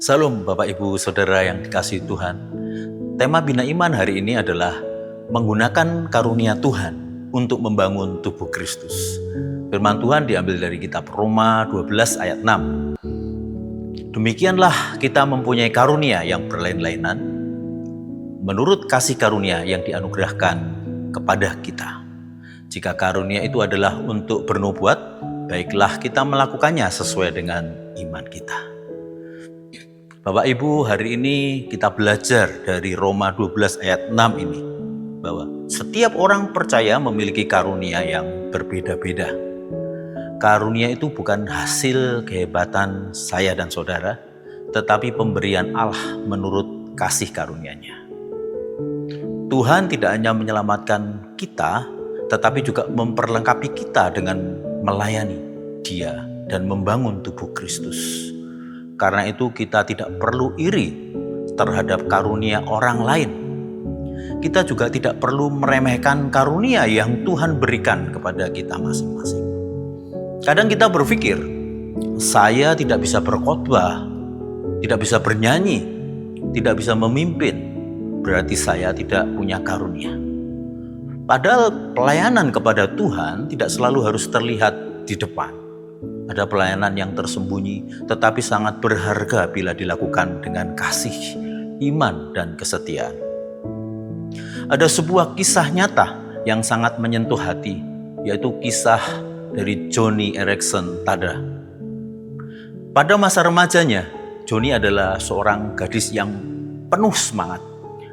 Salam Bapak Ibu Saudara yang dikasihi Tuhan. Tema Bina Iman hari ini adalah menggunakan karunia Tuhan untuk membangun tubuh Kristus. Firman Tuhan diambil dari kitab Roma 12 ayat 6. Demikianlah kita mempunyai karunia yang berlain-lainan menurut kasih karunia yang dianugerahkan kepada kita. Jika karunia itu adalah untuk bernubuat, baiklah kita melakukannya sesuai dengan iman kita. Bapak Ibu, hari ini kita belajar dari Roma 12 ayat 6 ini, bahwa setiap orang percaya memiliki karunia yang berbeda-beda. Karunia itu bukan hasil kehebatan saya dan saudara, tetapi pemberian Allah menurut kasih karunia-Nya. Tuhan tidak hanya menyelamatkan kita, tetapi juga memperlengkapi kita dengan melayani Dia dan membangun tubuh Kristus. Karena itu kita tidak perlu iri terhadap karunia orang lain. Kita juga tidak perlu meremehkan karunia yang Tuhan berikan kepada kita masing-masing. Kadang kita berpikir, saya tidak bisa berkhotbah, tidak bisa bernyanyi, tidak bisa memimpin, berarti saya tidak punya karunia. Padahal pelayanan kepada Tuhan tidak selalu harus terlihat di depan. Ada pelayanan yang tersembunyi tetapi sangat berharga bila dilakukan dengan kasih, iman, dan kesetiaan. Ada sebuah kisah nyata yang sangat menyentuh hati, yaitu kisah dari Joni Eareckson Tada. Pada masa remajanya, Joni adalah seorang gadis yang penuh semangat.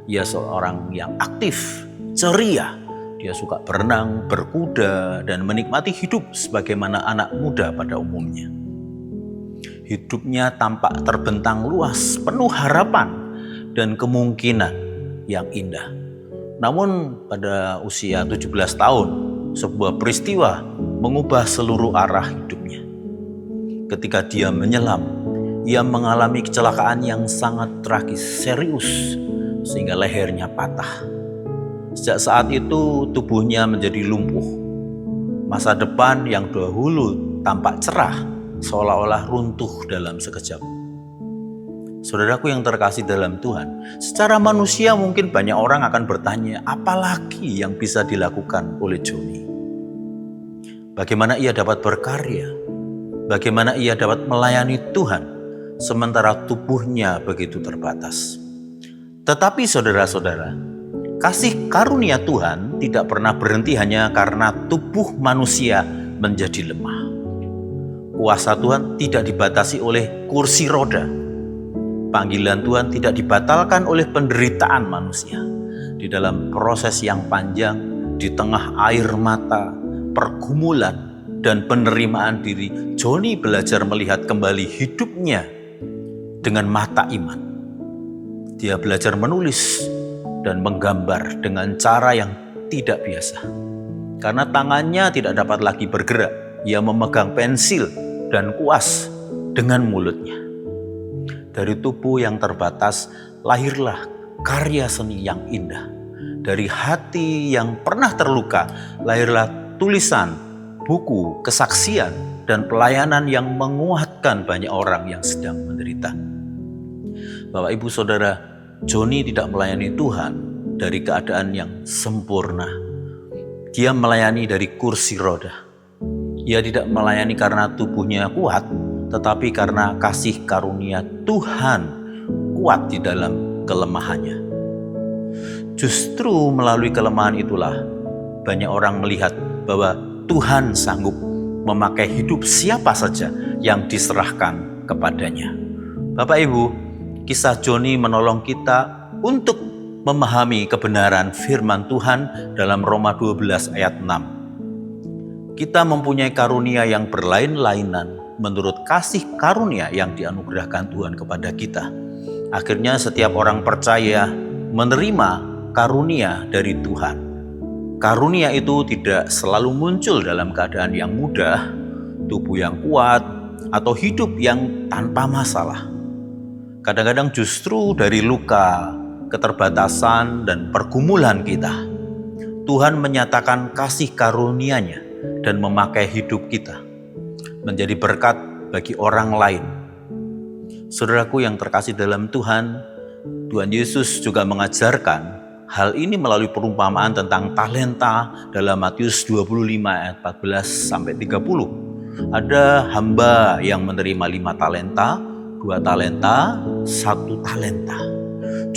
Ia seorang yang aktif, ceria. Dia suka berenang, berkuda, dan menikmati hidup sebagaimana anak muda pada umumnya. Hidupnya tampak terbentang luas, penuh harapan dan kemungkinan yang indah. Namun pada usia 17 tahun, sebuah peristiwa mengubah seluruh arah hidupnya. Ketika dia menyelam, ia mengalami kecelakaan yang sangat tragis, serius, sehingga lehernya patah. Sejak saat itu tubuhnya menjadi lumpuh. Masa depan yang dahulu tampak cerah seolah-olah runtuh dalam sekejap. Saudaraku yang terkasih dalam Tuhan, secara manusia mungkin banyak orang akan bertanya, apalagi yang bisa dilakukan oleh Joni? Bagaimana ia dapat berkarya? Bagaimana ia dapat melayani Tuhan sementara tubuhnya begitu terbatas? Tetapi saudara-saudara, kasih karunia Tuhan tidak pernah berhenti hanya karena tubuh manusia menjadi lemah. Kuasa Tuhan tidak dibatasi oleh kursi roda. Panggilan Tuhan tidak dibatalkan oleh penderitaan manusia. Di dalam proses yang panjang, di tengah air mata, pergumulan, dan penerimaan diri, Joni belajar melihat kembali hidupnya dengan mata iman. Dia belajar menulis dan menggambar dengan cara yang tidak biasa. Karena tangannya tidak dapat lagi bergerak, ia memegang pensil dan kuas dengan mulutnya. Dari tubuh yang terbatas, lahirlah karya seni yang indah. Dari hati yang pernah terluka, lahirlah tulisan, buku, kesaksian, dan pelayanan yang menguatkan banyak orang yang sedang menderita. Bapak, Ibu, Saudara, Joni tidak melayani Tuhan dari keadaan yang sempurna. Dia melayani dari kursi roda. Ia tidak melayani karena tubuhnya kuat, tetapi karena kasih karunia Tuhan kuat di dalam kelemahannya. Justru melalui kelemahan itulah banyak orang melihat bahwa Tuhan sanggup memakai hidup siapa saja yang diserahkan kepadanya. Bapak, Ibu, kisah Joni menolong kita untuk memahami kebenaran firman Tuhan dalam Roma 12 ayat 6. Kita mempunyai karunia yang berlain-lainan menurut kasih karunia yang dianugerahkan Tuhan kepada kita. Akhirnya setiap orang percaya menerima karunia dari Tuhan. Karunia itu tidak selalu muncul dalam keadaan yang mudah, tubuh yang kuat, atau hidup yang tanpa masalah. Kadang-kadang justru dari luka, keterbatasan, dan pergumulan kita, Tuhan menyatakan kasih karunia-Nya dan memakai hidup kita menjadi berkat bagi orang lain. Saudaraku yang terkasih dalam Tuhan, Tuhan Yesus juga mengajarkan hal ini melalui perumpamaan tentang talenta dalam Matius 25 ayat 14 sampai 30. Ada hamba yang menerima 5 talenta, 2 talenta, 1 talenta.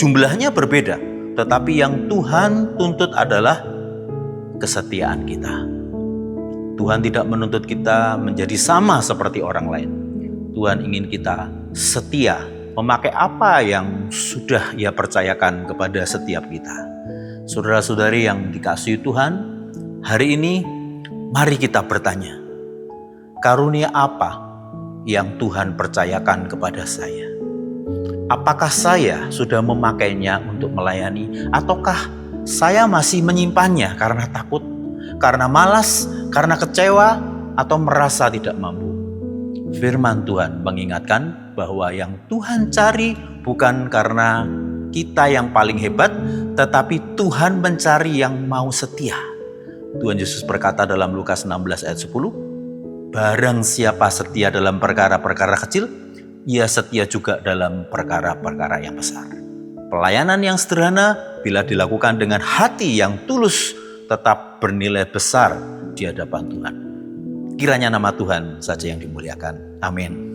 Jumlahnya berbeda, tetapi yang Tuhan tuntut adalah kesetiaan kita. Tuhan tidak menuntut kita menjadi sama seperti orang lain. Tuhan ingin kita setia, memakai apa yang sudah Ia percayakan kepada setiap kita. Saudara-saudari yang dikasihi Tuhan, hari ini mari kita bertanya, karunia apa yang Tuhan percayakan kepada saya? Apakah saya sudah memakainya untuk melayani, ataukah saya masih menyimpannya karena takut, karena malas, karena kecewa, atau merasa tidak mampu? Firman Tuhan mengingatkan bahwa yang Tuhan cari bukan karena kita yang paling hebat, tetapi Tuhan mencari yang mau setia. Tuhan Yesus berkata dalam Lukas 16 ayat 10, barang siapa setia dalam perkara-perkara kecil, ia setia juga dalam perkara-perkara yang besar. Pelayanan yang sederhana bila dilakukan dengan hati yang tulus tetap bernilai besar di hadapan Tuhan. Kiranya nama Tuhan saja yang dimuliakan. Amin.